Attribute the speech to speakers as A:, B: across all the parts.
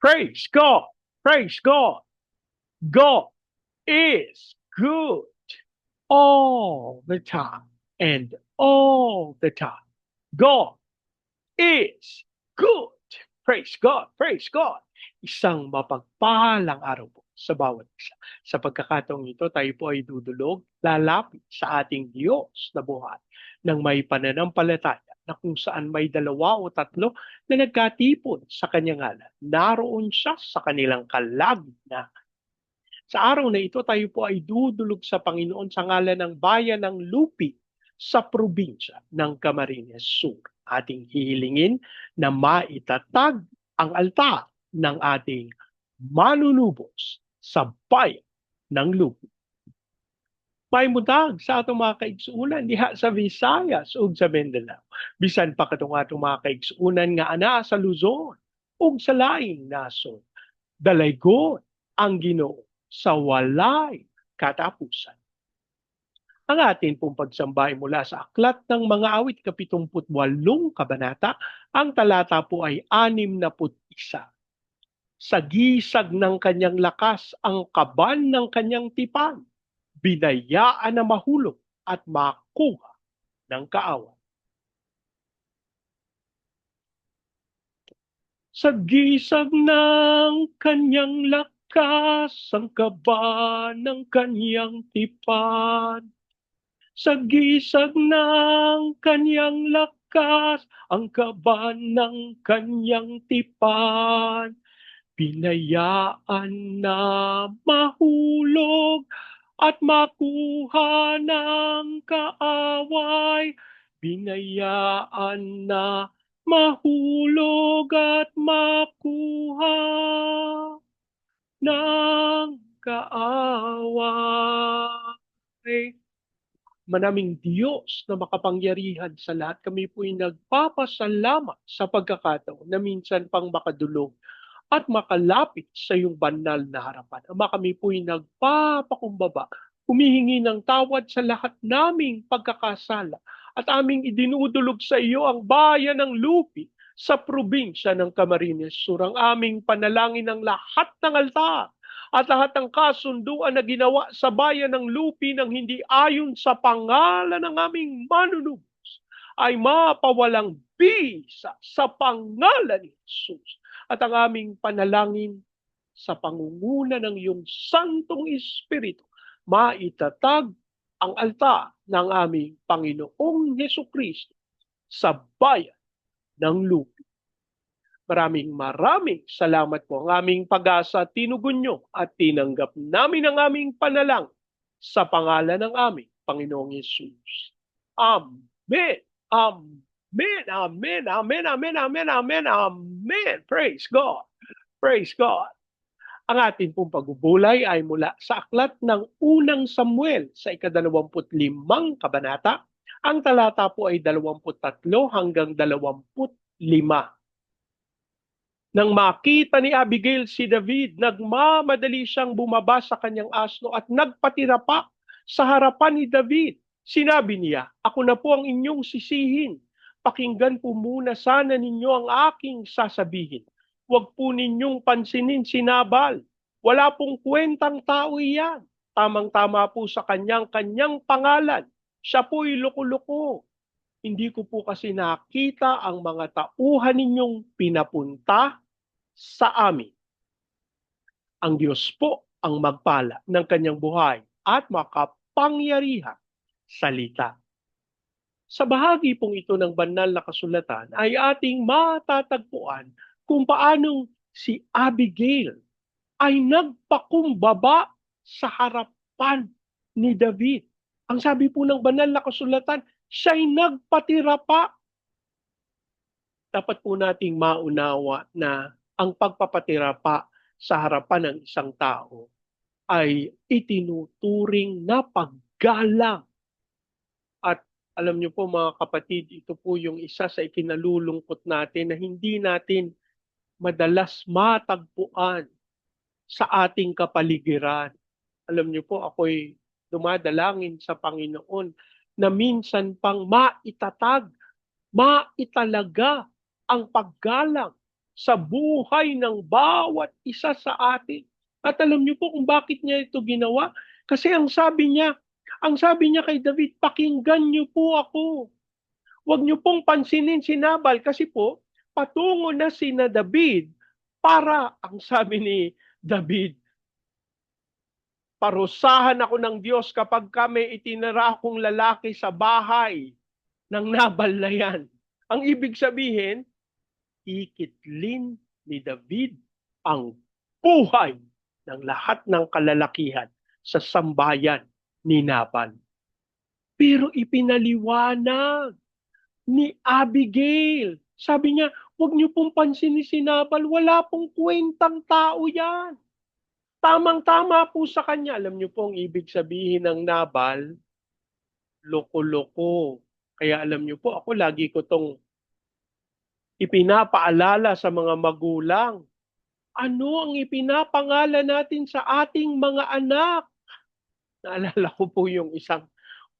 A: Praise God. Praise God. God is good all the time and all the time. God is good. Praise God. Praise God. Isang mapagpahalang araw po sa bawat isa. Sa pagkakataong ito, tayo po ay dudulog, lalapit sa ating Diyos na buhay ng may pananampalataya na kung saan may dalawa o tatlo na nagkatipon sa kanyang ngalan. Naroon siya sa kanilang kalagitnaan. Sa araw na ito, tayo po ay dudulog sa Panginoon sa ngalan ng bayan ng Lupi sa probinsya ng Camarines Sur. Ating hihilingin na maitatag ang altar ng ating manunubos sa bayan ng Lupi. May mutag sa atong mga kaigsuunan diha sa Visayas ug sa Mindanao. Bisan pa katong atong mga kaigsuunan nga ana sa Luzon ug sa laing nason. Dalaygon ang Ginoo sa walay katapusan. Ang atin pong pagsambay mula sa Aklat ng Mga Awit, 78 kabanata, ang talata po ay 61. Sa gisag ng kanyang lakas ang kaban ng kanyang tipan, binayaan na mahulog at makuha ng kaawan. Sa gisag ng kanyang lakas ang kaban ng kanyang tipan, sa gisag ng kanyang lakas, ang kaban ng kanyang tipan, binayaan na mahulog at makuha ng kaaway. Binayaan na mahulog at makuha ng kaaway. Manaming Diyos na makapangyarihan sa lahat, kami po'y nagpapasalamat sa pagkakataon na minsan pang makadulog at makalapit sa iyong banal na harapan. Ama, kami po'y nagpapakumbaba, humihingi ng tawad sa lahat naming pagkakasala at aming idinudulog sa iyo ang bayan ng Lupi sa probinsya ng Camarines Sur. Ang aming panalangin ng lahat ng altar at lahat ng kasunduan na ginawa sa bayan ng Lupi ng hindi ayon sa pangalan ng aming manunubos ay mapawalang bisa sa pangalan ni Jesus. At ang aming panalangin sa pangunguna ng iyong Santong Espiritu, maitatag ang altar ng aming Panginoong Hesukristo sa bayan ng Lupi. Maraming salamat po. Ang aming pag-asa, tinugon nyo at tinanggap namin ang aming panalang sa pangalan ng aming Panginoong Yesus. Amen. Amen. Amen. Amen. Amen. Amen. Amen. Amen. Praise God. Praise God. Ang atin pong pagbubulay ay mula sa aklat ng unang Samuel sa 25 kabanata. Ang talata po ay 23 hanggang 25. Nang makita ni Abigail si David, nagmamadali siyang bumaba sa kanyang asno at nagpatira pa sa harapan ni David. Sinabi niya, ako na po ang inyong sisihin. Pakinggan po muna sana ninyo ang aking sasabihin. Huwag po ninyong pansinin si Nabal. Wala pong kwentang tao iyan. Tamang-tama po sa kanyang pangalan. Siya po'y loko-loko. Hindi ko po kasi nakita ang mga tauhan ninyong pinapunta sa amin. Ang Diyos po ang magpala ng kanyang buhay at makapangyarihan salita. Sa bahagi pong ito ng banal na kasulatan ay ating matatagpuan kung paanong si Abigail ay nagpakumbaba sa harapan ni David. Ang sabi po ng banal na kasulatan, siya'y nagpatira pa. Dapat po nating maunawa na ang pagpapatira pa sa harapan ng isang tao ay itinuturing na paggalang. At alam niyo po mga kapatid, ito po yung isa sa ikinalulungkot natin na hindi natin madalas matagpuan sa ating kapaligiran. Alam niyo po, ako'y dumadalangin sa Panginoon na minsan pang maitatag, maitalaga ang paggalang sa buhay ng bawat isa sa atin. At alam niyo po kung bakit niya ito ginawa? Kasi ang sabi niya kay David, pakinggan niyo po ako. Huwag niyo pong pansinin si Nabal kasi po, patungo na si na David para, ang sabi ni David, parusahan ako ng Diyos kapag kami itinira akong lalaki sa bahay ng Nabal na yan. Ang ibig sabihin, ikitlin ni David ang buhay ng lahat ng kalalakihan sa sambayan ni Nabal. Pero ipinaliwanag ni Abigail. Sabi niya, huwag niyo pong pansinin si Nabal, wala pong kwentang tao yan. Tamang-tama po sa kanya. Alam niyo po ang ibig sabihin ng Nabal, loko-loko. Kaya alam niyo po, ako lagi ko tong ipinapaalala sa mga magulang. Ano ang ipinapangalan natin sa ating mga anak? Naalala ko po yung isang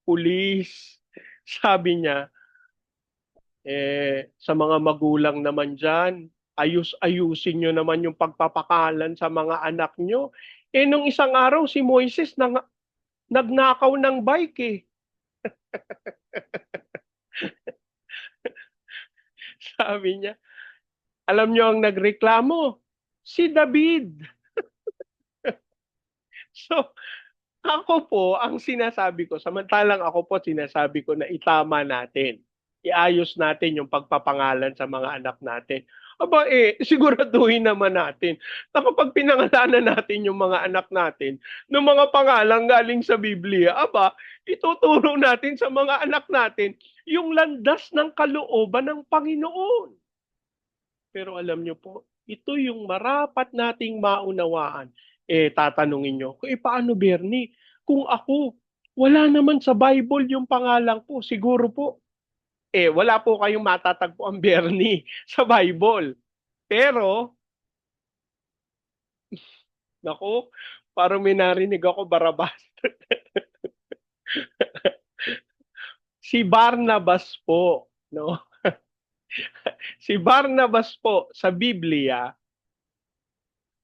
A: pulis. Sabi niya, sa mga magulang naman dyan, ayus-ayusin nyo naman yung pagpapakalan sa mga anak nyo. Nung isang araw, si Moises nagnakaw ng bike eh. Sabi niya, alam nyo ang nagreklamo? Si David. So, ako po, ang sinasabi ko, samantalang ako po, sinasabi ko na itama natin. Iayos natin yung pagpapangalan sa mga anak natin. Aba siguraduhin naman natin na kapag pinangalanan natin yung mga anak natin ng mga pangalan galing sa Biblia, ituturo natin sa mga anak natin yung landas ng kalooban ng Panginoon. Pero alam nyo po, ito yung marapat nating maunawaan. Tatanungin nyo, paano Bernie? Kung ako, wala naman sa Bible yung pangalan ko, siguro po, wala po kayong matatagpo ang Bernie sa Bible. Pero, naku, parang may narinig ako Barabas. Si Barnabas po, no? Si Barnabas po sa Biblia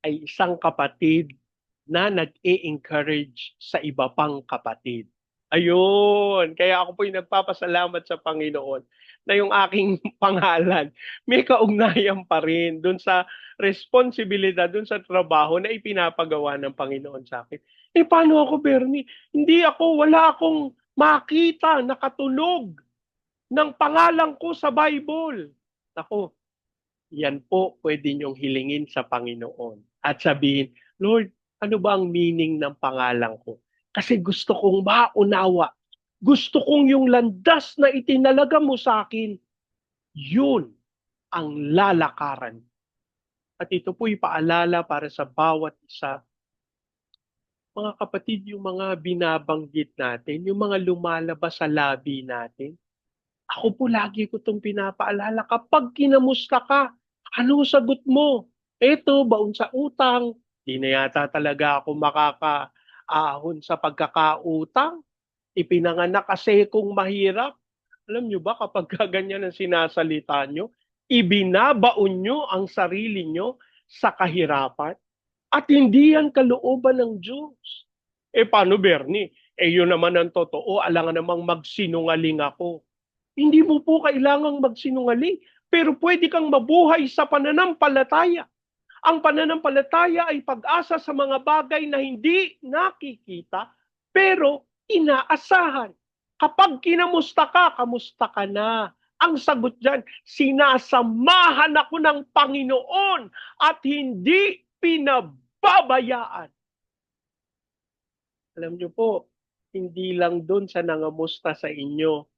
A: ay isang kapatid na nag-e-encourage sa iba pang kapatid. Ayun, kaya ako po yung nagpapasalamat sa Panginoon na yung aking pangalan may kaugnayan pa rin dun sa responsibilidad, dun sa trabaho na ipinapagawa ng Panginoon sa akin. Paano ako, Bernie? Wala akong makita na katunog ng pangalan ko sa Bible. Ako, yan po pwede niyong hilingin sa Panginoon at sabihin, Lord, ano ba ang meaning ng pangalan ko? Kasi gusto kong maunawa. Gusto kong yung landas na itinalaga mo sa akin, yun ang lalakaran. At ito po ipaalala para sa bawat isa. Mga kapatid, yung mga binabanggit natin, yung mga lumalabas sa labi natin, ako po lagi ko itong pinapaalala. Kapag kinamusta ka, ano sagot mo? Eto, baon sa utang. Di na yata talaga ako makakaahon sa pagkakautang. Ipinanganak kasi kung mahirap. Alam nyo ba kapag ganyan ang sinasalita nyo, ibinabaon nyo ang sarili nyo sa kahirapan at hindi yan kalooban ng Diyos. Paano Bernie? Yun naman ang totoo. Alangan namang magsinungaling ako. Hindi mo po kailangang magsinungaling, pero pwede kang mabuhay sa pananampalataya. Ang pananampalataya ay pag-asa sa mga bagay na hindi nakikita, pero inaasahan. Kapag kinamusta ka, kamusta ka na? Ang sagot dyan, sinasamahan ako ng Panginoon at hindi pinababayaan. Alam niyo po, hindi lang doon sa nangamusta sa inyo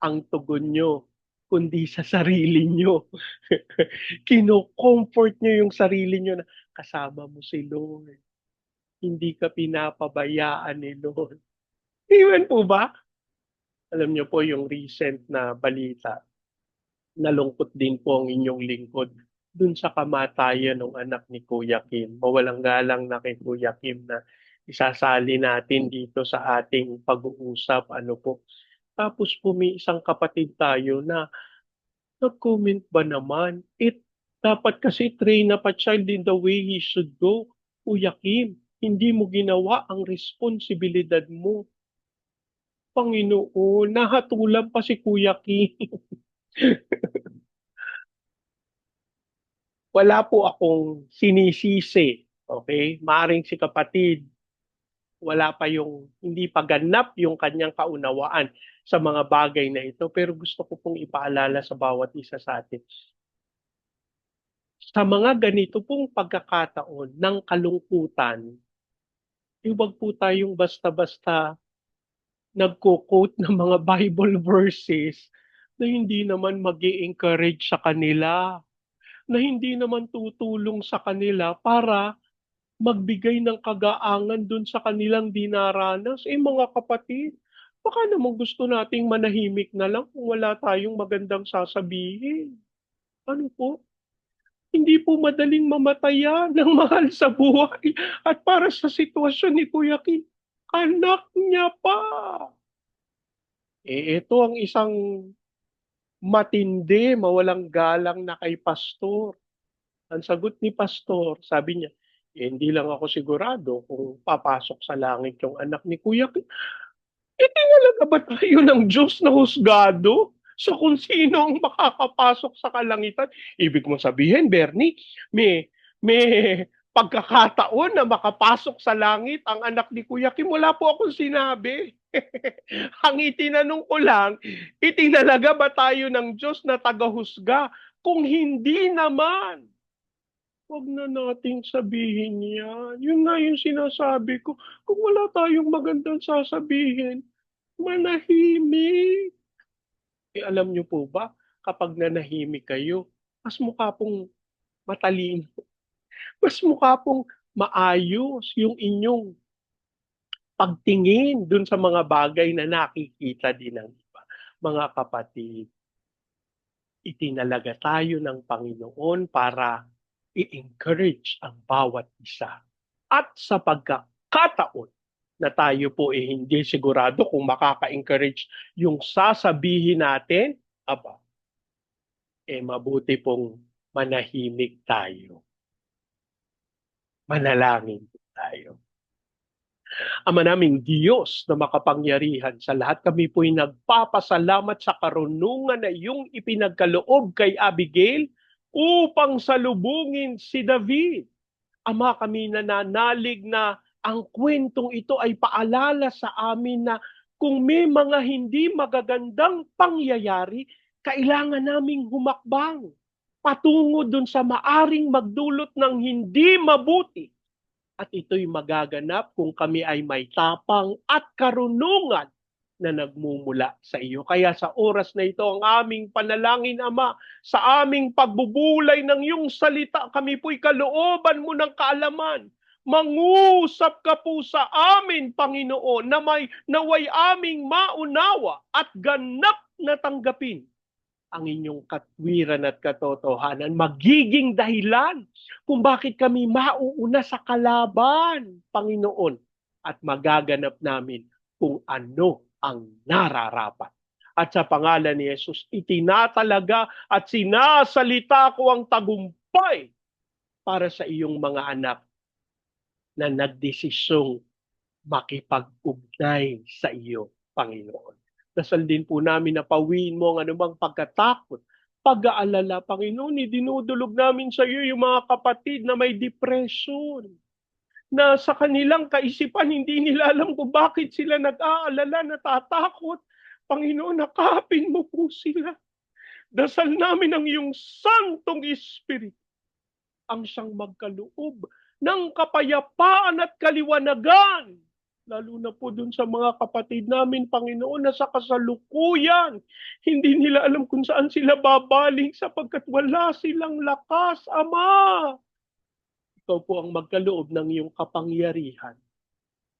A: ang tugon nyo, kundi sa sarili nyo. Kino-comfort nyo yung sarili nyo na kasama mo si Lord. Hindi ka pinapabayaan ni Lord. Iwan po ba? Alam nyo po yung recent na balita, nalungkot din po ang inyong lingkod dun sa kamatayan ng anak ni Kuya Kim. Mawalang galang na kay Kuya Kim na isasali natin dito sa ating pag-uusap. Ano po? Tapos po may isang kapatid tayo na nag-comment ba naman? Dapat kasi train up a child in the way he should go. Kuya Kim, hindi mo ginawa ang responsibilidad mo. Panginoon, nahatulan pa si Kuya Kim. Wala po akong sinisisi. Okay? Maring si kapatid, wala pa yung, hindi pa ganap yung kanyang kaunawaan sa mga bagay na ito. Pero gusto ko pong ipaalala sa bawat isa sa atin. Sa mga ganito pong pagkakataon ng kalungkutan, huwag po tayong basta-basta nagko-quote ng mga Bible verses na hindi naman mag encourage sa kanila, na hindi naman tutulong sa kanila para magbigay ng kagaangan dun sa kanilang dinaranas. Mga kapatid, baka naman gusto nating manahimik na lang kung wala tayong magandang sasabihin. Ano po? Hindi po madaling mamatayan ng mahal sa buhay. At para sa sitwasyon ni Kuya Kim, anak niya pa. Ito ang isang matindi, mawalang galang na kay pastor. Ang sagot ni pastor, sabi niya, hindi lang ako sigurado kung papasok sa langit yung anak ni Kuya Kim. Tinalaga ba tayo ng Diyos na husgado sa kung sino ang makakapasok sa kalangitan? Ibig mo sabihin, Bernie, may pagkakataon na makapasok sa langit ang anak ni Kuya Kim. Wala po akong sinabi. Ang itinanong ko lang, itinalaga ba tayo ng Diyos na tagahusga? Kung hindi naman, huwag na nating sabihin yan. Yun nga yung sinasabi ko. Kung wala tayong magandang sasabihin, manahimik. Alam niyo po ba, kapag nanahimik kayo, mas mukha pong matalino. Mas mukha pong maayos yung inyong pagtingin dun sa mga bagay na nakikita din ng iba. Mga kapatid, itinalaga tayo ng Panginoon para i-encourage ang bawat isa. At sa pagkakataon na tayo po hindi sigurado kung makaka-encourage yung sasabihin natin, mabuti pong manahimik tayo. Manalangin tayo. Ama naming Diyos na makapangyarihan sa lahat, kami po'y nagpapasalamat sa karunungan na iyong ipinagkaloob kay Abigail upang salubungin si David. Ama, kami nananalig na ang kwentong ito ay paalala sa amin na kung may mga hindi magagandang pangyayari, kailangan naming humakbang patungo dun sa maaring magdulot ng hindi mabuti. At ito'y magaganap kung kami ay may tapang at karunungan na nagmumula sa iyo. Kaya sa oras na ito, ang aming panalangin, Ama, sa aming pagbubulay ng iyong salita, kami po'y kalooban mo ng kaalaman. Mangusap ka po sa amin, Panginoon, na naway aming maunawa at ganap na tanggapin ang inyong katwiran at katotohanan, magiging dahilan kung bakit kami mauuna sa kalaban, Panginoon, at magaganap namin kung ano ang nararapat. At sa pangalan ni Jesus, itinatalaga at sinasalita ko ang tagumpay para sa iyong mga anak na nagdesisyong makipag-ugnay sa iyo, Panginoon. Dasal din po namin na pawiin mo ang anumang pagkatakot, pag-aalala, Panginoon, idinudulog namin sa iyo yung mga kapatid na may depression, na sa kanilang kaisipan, hindi nila alam kung bakit sila nag-aalala, natatakot. Panginoon, nakapin mo po sila. Dasal namin ang iyong Santong Espiritu ang siyang magkaloob ng kapayapaan at kaliwanagan, lalo na po dun sa mga kapatid namin, Panginoon, na sa kasalukuyan, hindi nila alam kung saan sila babaling sapagkat wala silang lakas, Ama. Ikaw po ang magkaloob ng iyong kapangyarihan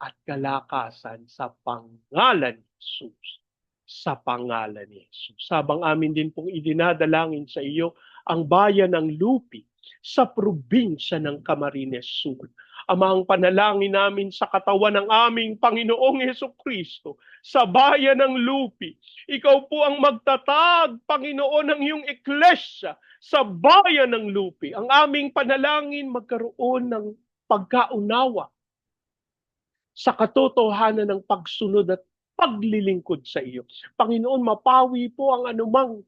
A: at kalakasan sa pangalan ni Jesus. Sa pangalan ni Jesus. Sabang amin din pong idinadalangin sa iyo ang bayan ng Lupi sa probinsya ng Camarines Sur. Ama, ang panalangin namin sa katawan ng aming Panginoong Hesukristo, sa bayan ng Lupi. Ikaw po ang magtatag, Panginoon, ng iyong Eklesya sa bayan ng Lupi. Ang aming panalangin magkaroon ng pagkaunawa sa katotohanan ng pagsunod at paglilingkod sa iyo. Panginoon, mapawi po ang anumang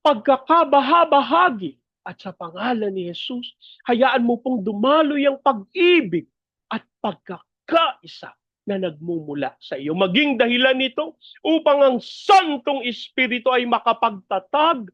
A: pagkakabahabahagi. At sa pangalan ni Jesus, hayaan mo pong dumaloy ang pag-ibig at pagkakaisa na nagmumula sa iyo. Maging dahilan nito upang ang Santong Espiritu ay makapagtatag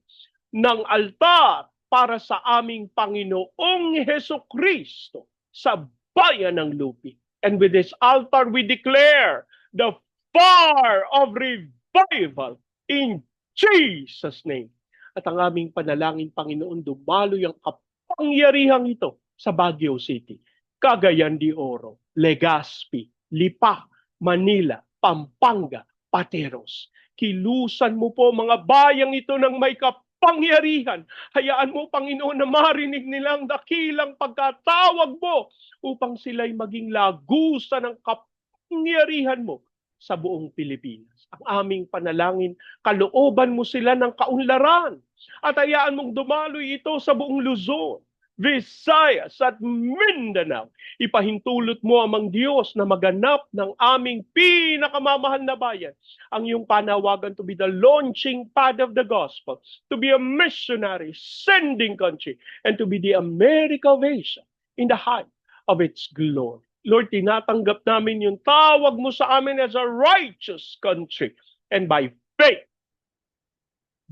A: ng altar para sa aming Panginoong Hesukristo sa bayan ng Lupi. And with this altar, we declare the fire of revival in Jesus' name. At ang aming panalangin, Panginoon, dumaloy ang kapangyarihang ito sa Baguio City, Cagayan de Oro, Legazpi, Lipa, Manila, Pampanga, Pateros. Kilusan mo po mga bayang ito ng may kapangyarihan. Hayaan mo, Panginoon, na marinig nilang dakilang pagkatawag mo upang sila'y maging lagusan ng kapangyarihan mo sa buong Pilipinas. Ang aming panalangin, kalooban mo sila ng kaunlaran at hayaan mong dumaloy ito sa buong Luzon, Visayas at Mindanao. Ipahintulot mo amang Diyos na maganap ng aming pinakamamahal na bayan ang iyong panawagan to be the launching pad of the gospel, to be a missionary sending country, and to be the America of Asia in the height of its glory. Lord, tinatanggap namin yung tawag mo sa amin as a righteous country. And by faith,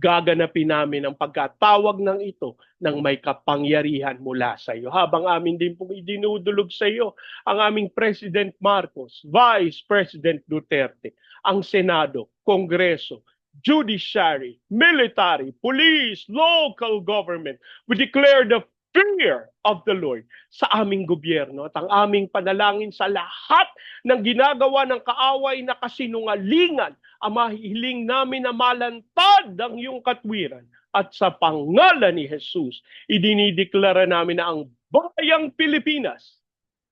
A: gaganapin namin ang pagkatawag ng ito ng may kapangyarihan mula sa iyo. Habang amin din pong idinudulog sa iyo ang aming President Marcos, Vice President Duterte, ang Senado, Kongreso, Judiciary, Military, Police, Local Government. We declare the fear of the Lord sa aming gobyerno at ang aming panalangin sa lahat ng ginagawa ng kaaway na kasinungalingan. Ama, hiling namin na malantad ang iyong katwiran at sa pangalan ni Jesus, idinideklara namin na ang bayang Pilipinas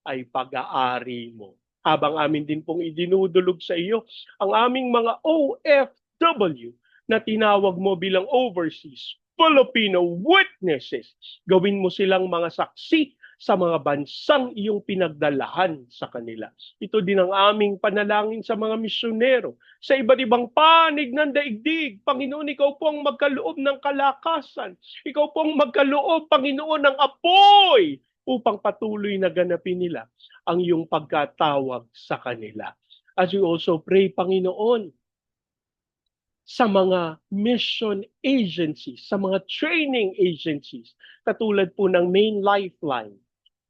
A: ay pag-aari mo. Habang amin din pong idinudulog sa iyo ang aming mga OFW na tinawag mo bilang overseas Filipino witnesses. Gawin mo silang mga saksi sa mga bansang iyong pinagdalahan sa kanila. Ito din ang aming panalangin sa mga misyonero sa iba't ibang panig ng daigdig. Panginoon, ikaw po ang magkaloob ng kalakasan. Ikaw po ang magkaloob, Panginoon, ng apoy upang patuloy na ganapin nila ang iyong pagkatawag sa kanila. As we also pray, Panginoon, sa mga mission agencies, sa mga training agencies, katulad po ng Main Lifeline,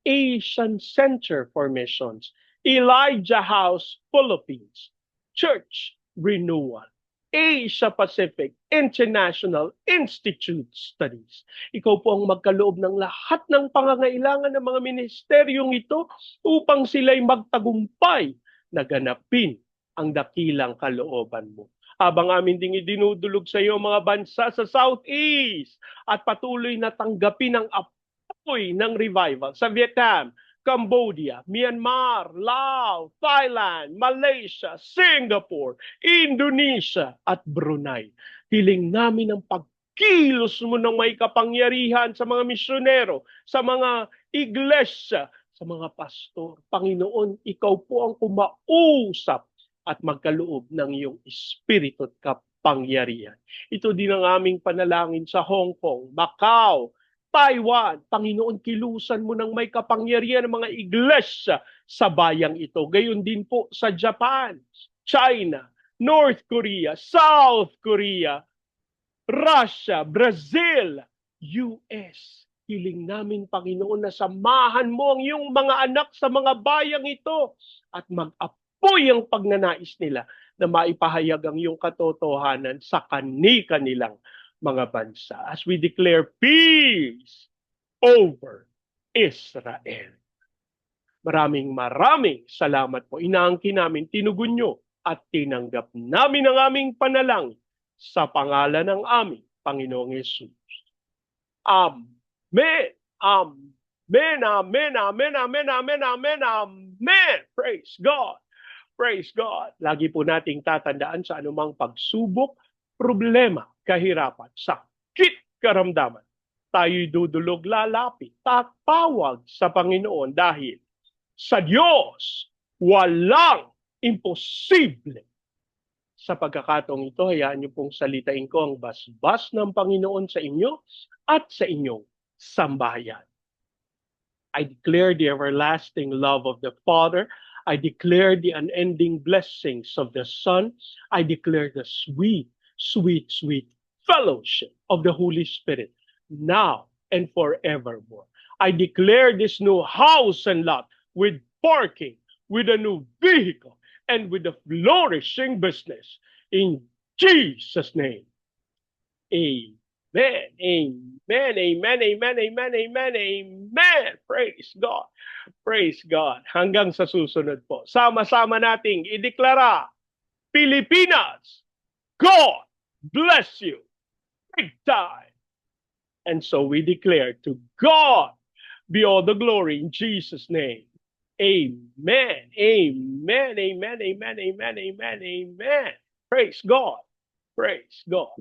A: Asian Center for Missions, Elijah House Philippines, Church Renewal, Asia Pacific International Institute Studies. Ikaw po ang magkaloob ng lahat ng pangangailangan ng mga ministeryong ito upang sila'y magtagumpay na ganapin ang dakilang kalooban mo. Habang amin ding idinudulog sa iyo mga bansa sa Southeast at patuloy na tanggapin ang apoy ng revival sa Vietnam, Cambodia, Myanmar, Laos, Thailand, Malaysia, Singapore, Indonesia at Brunei. Hiling namin ang pagkilos mo ng may kapangyarihan sa mga misyonero, sa mga iglesia, sa mga pastor. Panginoon, ikaw po ang kumausap at magkaloob ng iyong espiritu at kapangyarihan. Ito din ang aming panalangin sa Hong Kong, Macau, Taiwan. Panginoon, kilusan mo ng may kapangyarihan ng mga iglesia sa bayang ito. Gayon din po sa Japan, China, North Korea, South Korea, Russia, Brazil, US. Hiling namin, Panginoon, na samahan mo ang iyong mga anak sa mga bayang ito at mag-apoy ang pagnanais nila na maipahayag ang iyong katotohanan sa kani-kanilang mga bansa. As we declare peace over Israel. Maraming salamat po. Inaangkin namin, tinugon nyo at tinanggap namin ang aming panalangin sa pangalan ng aming Panginoong Yesus. Amen. Amen. Amen, amen, amen, amen, amen, amen, amen. Praise God. Praise God. Lagi po nating tatandaan sa anumang pagsubok, problema, kahirapan, sakit, karamdaman. Tayo'y dudulog lalapit, tatawag sa Panginoon dahil sa Diyos walang imposible. Sa pagkakataong ito, hayaan niyo pong salitain ko ang basbas ng Panginoon sa inyo at sa inyong sambahayan. I declare the everlasting love of the Father. I declare the unending blessings of the Son. I declare the sweet, sweet, sweet fellowship of the Holy Spirit now and forevermore. I declare this new house and lot with parking, with a new vehicle, and with a flourishing business. In Jesus' name, amen. Amen, amen, amen, amen, amen, amen. Praise God. Praise God. Hanggang sa susunod po. Sama-sama nating ideklara, Pilipinas, God bless you. Big time. And so we declare to God be all the glory in Jesus' name. Amen, amen, amen, amen, amen, amen, amen. Praise God. Praise God.